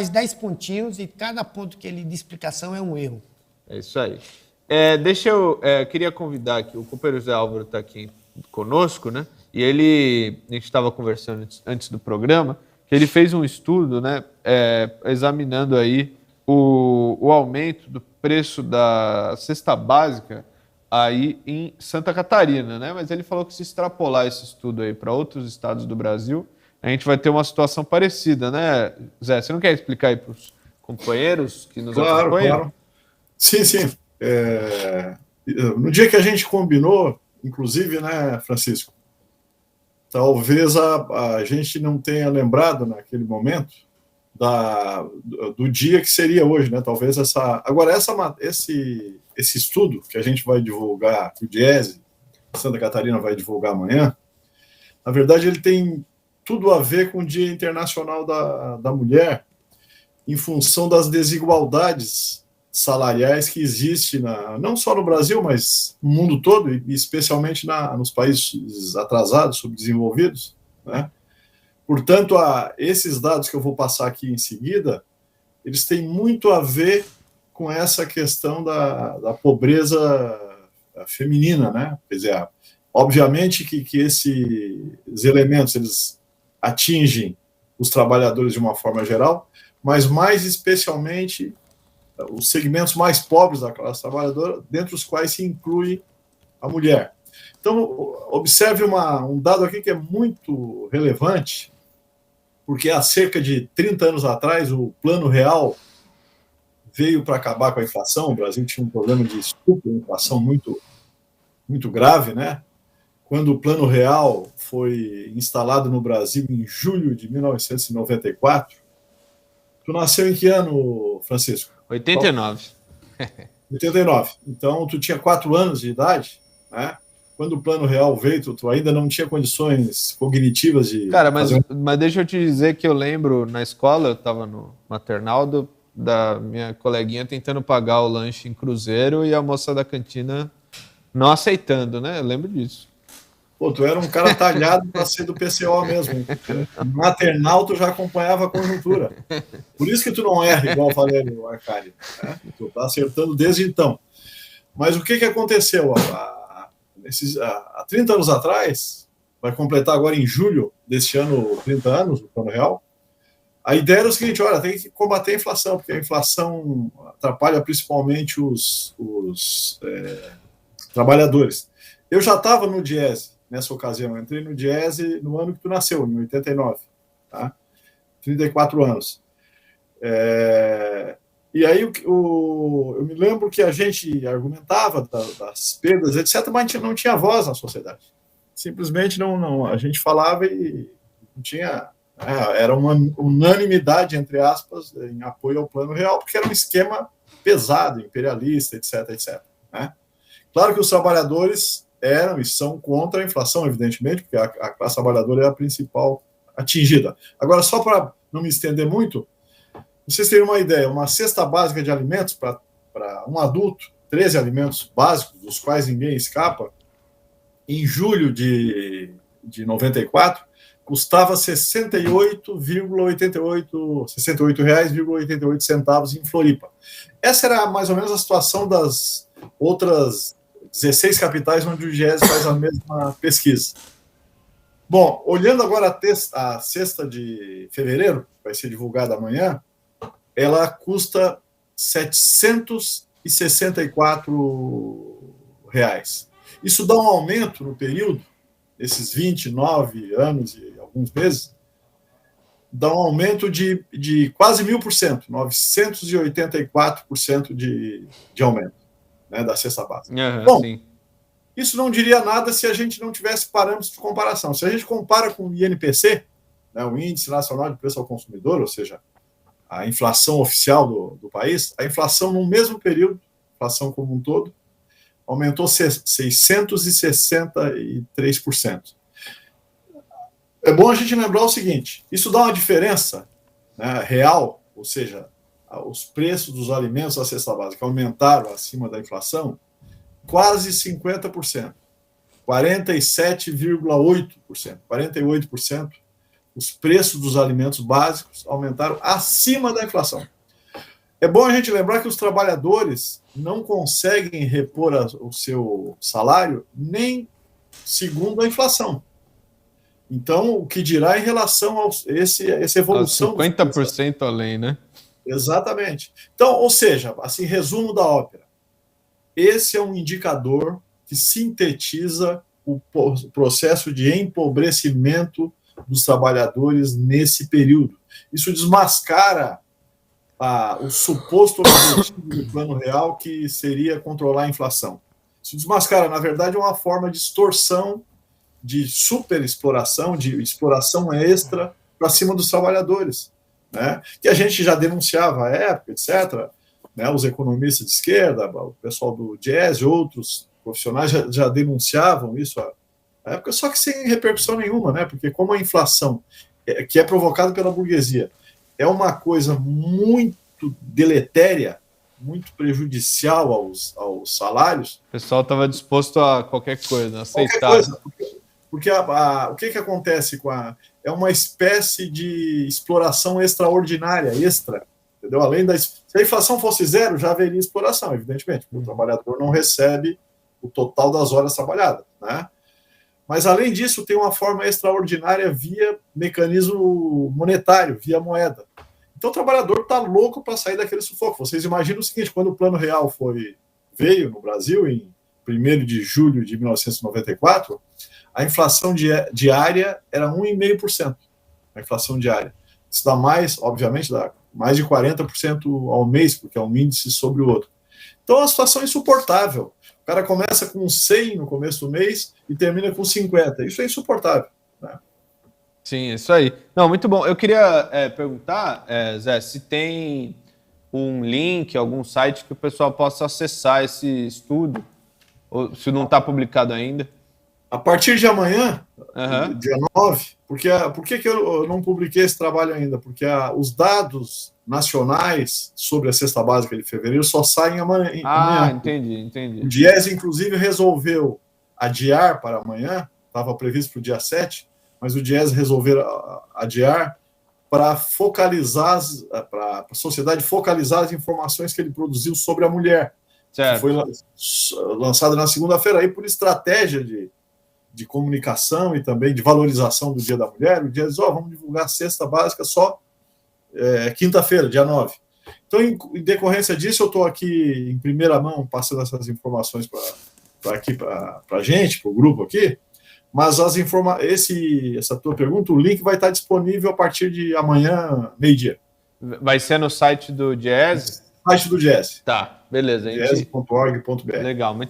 10 pontinhos e cada ponto que ele de explicação é um erro. É isso aí. Queria convidar aqui, o companheiro Zé Álvaro está aqui conosco, né? E a gente estava conversando antes do programa, que ele fez um estudo, né? Examinando aí o aumento do preço da cesta básica aí em Santa Catarina, né? Mas ele falou que se extrapolar esse estudo aí para outros estados do Brasil, a gente vai ter uma situação parecida, né, Zé? Você não quer explicar aí para os companheiros que nos acompanham? Claro. Sim. No dia que a gente combinou, inclusive, né, Francisco, talvez a gente não tenha lembrado naquele momento do dia que seria hoje, né? Talvez esse estudo que a gente vai divulgar, que o Diese, Santa Catarina vai divulgar amanhã, na verdade ele tem tudo a ver com o Dia Internacional da Mulher, em função das desigualdades salariais que existem, não só no Brasil, mas no mundo todo, e especialmente nos países atrasados, subdesenvolvidos, né? Portanto, esses dados que eu vou passar aqui em seguida, eles têm muito a ver com essa questão da pobreza feminina, né? Quer dizer, obviamente que esses elementos, eles atingem os trabalhadores de uma forma geral, mas mais especialmente os segmentos mais pobres da classe trabalhadora, dentre os quais se inclui a mulher. Então, observe um dado aqui que é muito relevante, porque há cerca de 30 anos atrás, o Plano Real veio para acabar com a inflação. O Brasil tinha um problema de inflação muito, muito grave, né? Quando o Plano Real foi instalado no Brasil em julho de 1994. Tu nasceu em que ano, Francisco? 89. 89. Então, tu tinha 4 anos de idade, né? Quando o Plano Real veio, tu ainda não tinha condições cognitivas de... Cara, mas deixa eu te dizer que eu lembro, na escola, eu estava no maternal, da minha coleguinha tentando pagar o lanche em cruzeiro e a moça da cantina não aceitando, né? Eu lembro disso. Pô, tu era um cara talhado para ser do PCO mesmo. Maternal, tu já acompanhava a conjuntura. Por isso que tu não erra igual o Valério Arcari, né? Tu tá acertando desde então. Mas o que aconteceu? Há 30 anos atrás, vai completar agora em julho deste ano 30 anos, o Plano Real, a ideia era o seguinte: olha, tem que combater a inflação, porque a inflação atrapalha principalmente os trabalhadores. Eu já estava no Diese nessa ocasião, eu entrei no Diese no ano que tu nasceu, em 89, tá? 34 anos. E aí eu me lembro que a gente argumentava das perdas, etc., mas a gente não tinha voz na sociedade. Simplesmente não, a gente falava e não tinha... Era uma unanimidade, entre aspas, em apoio ao Plano Real, porque era um esquema pesado, imperialista, etc., né? Claro que os trabalhadores eram e são contra a inflação, evidentemente, porque a classe trabalhadora é a principal atingida. Agora, só para não me estender muito, vocês terem uma ideia, uma cesta básica de alimentos para um adulto, 13 alimentos básicos, dos quais ninguém escapa, em julho de 94, custava R$ 68,88 em Floripa. Essa era mais ou menos a situação das outras 16 capitais onde o Diese faz a mesma pesquisa. Bom, olhando agora a cesta de fevereiro, que vai ser divulgada amanhã, ela custa R$ 764. Isso dá um aumento no período, esses 29 anos e alguns meses, dá um aumento de quase 1.000%, 984% de aumento, né, da cesta básica. Bom, sim. Isso não diria nada se a gente não tivesse parâmetros de comparação. Se a gente compara com o INPC, né, o Índice Nacional de Preço ao Consumidor, ou seja, a inflação oficial do país, a inflação no mesmo período, a inflação como um todo, aumentou 663%. É bom a gente lembrar o seguinte: isso dá uma diferença, né, real, ou seja, os preços dos alimentos da cesta básica aumentaram acima da inflação quase 50%, 47,8%, 48% os preços dos alimentos básicos aumentaram acima da inflação. É bom a gente lembrar que os trabalhadores não conseguem repor o seu salário nem segundo a inflação. Então, o que dirá em relação a essa evolução... 50% além, né? Exatamente. Então, ou seja, assim, resumo da ópera. Esse é um indicador que sintetiza o processo de empobrecimento dos trabalhadores nesse período. Isso desmascara o suposto objetivo do Plano Real, que seria controlar a inflação. Isso desmascara, na verdade, uma forma de extorsão, de superexploração, de exploração extra para cima dos trabalhadores, né? Que a gente já denunciava à época, etc., né? Os economistas de esquerda, o pessoal do Diese, outros profissionais já denunciavam isso à época, só que sem repercussão nenhuma, né? Porque como a inflação, que é provocada pela burguesia, é uma coisa muito deletéria, muito prejudicial aos salários. O pessoal estava disposto a qualquer coisa, aceitar. Qualquer coisa, porque o que acontece com é uma espécie de exploração extraordinária, entendeu? Além se a inflação fosse zero, já haveria exploração, evidentemente, porque o trabalhador não recebe o total das horas trabalhadas, né? Mas, além disso, tem uma forma extraordinária via mecanismo monetário, via moeda. Então, o trabalhador está louco para sair daquele sufoco. Vocês imaginam o seguinte, quando o Plano Real veio no Brasil, em 1º de julho de 1994, a inflação diária era 1,5%. A inflação diária. Isso dá obviamente, dá mais de 40% ao mês, porque é um índice sobre o outro. Então, é uma situação insuportável. O cara começa com 100 no começo do mês e termina com 50. Isso é insuportável, né? Sim, isso aí. Não, muito bom. Eu queria perguntar, Zé, se tem um link, algum site que o pessoal possa acessar esse estudo, ou se não está publicado ainda. A partir de amanhã, dia 9, por que eu não publiquei esse trabalho ainda? Porque os dados nacionais sobre a cesta básica de fevereiro só saem amanhã. Entendi. O Diese, inclusive, resolveu adiar para amanhã, estava previsto para o dia 7, mas o Diese resolveu adiar para focalizar, para a sociedade focalizar as informações que ele produziu sobre a mulher. Certo. Que foi lançada na segunda-feira, aí por estratégia de comunicação e também de valorização do Dia da Mulher. O Diese diz, vamos divulgar a cesta básica só quinta-feira, dia 9. Então, em decorrência disso, eu estou aqui em primeira mão passando essas informações para a gente, para o grupo aqui, mas essa tua pergunta, o link vai estar disponível a partir de amanhã, meio-dia. Vai ser no site do Diese? Site do Diese. Tá, beleza. Diese.org.br. Legal, muito